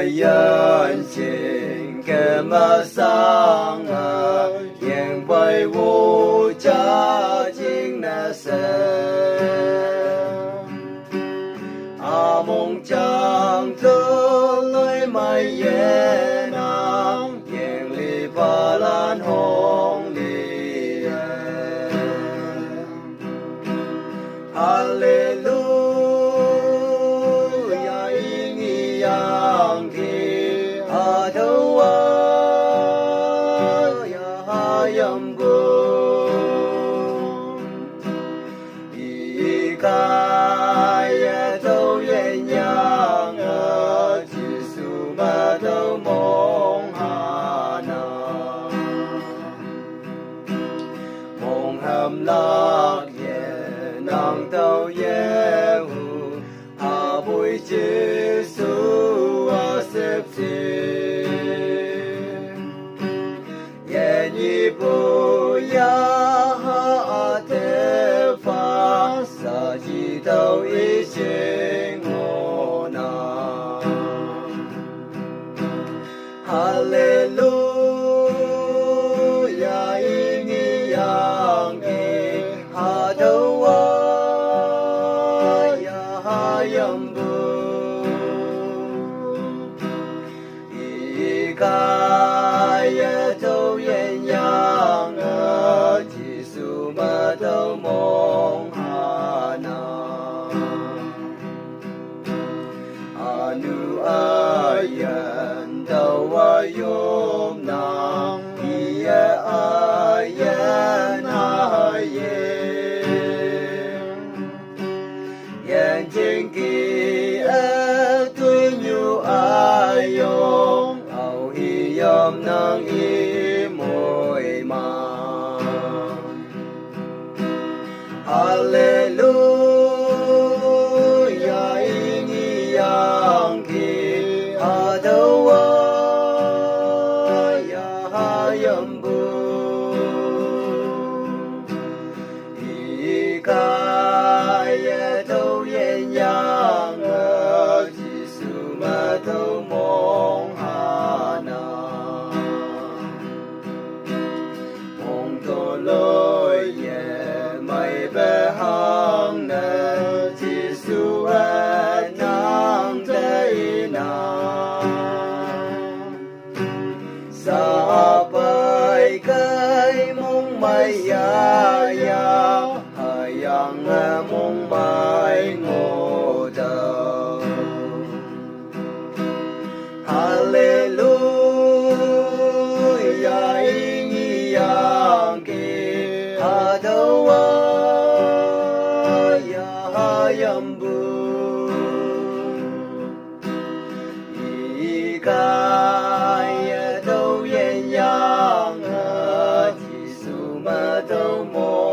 人性嘅陌生啊，因為無家境那些，阿夢將到來咪耶能，因你不難紅利耶，哈利路。Lạc ye nang tao ye hu a bui Giêsu a sep si ye ni bu ya ha a te fa sa ji tao i xin ngô na Hallelujah. Nang i môi mà Hallelujah ingi yang ki hadawa ya hayambu ikaya tâu yen yang Giêsu ma tâu mong lối ye mây bé hang nè Giêsu nang thế nào sa bay cái mong mây ya ya hayang mong mây ngô đầu Hallelujah. Kaya tâu yen yang Giêsu ma tâu mô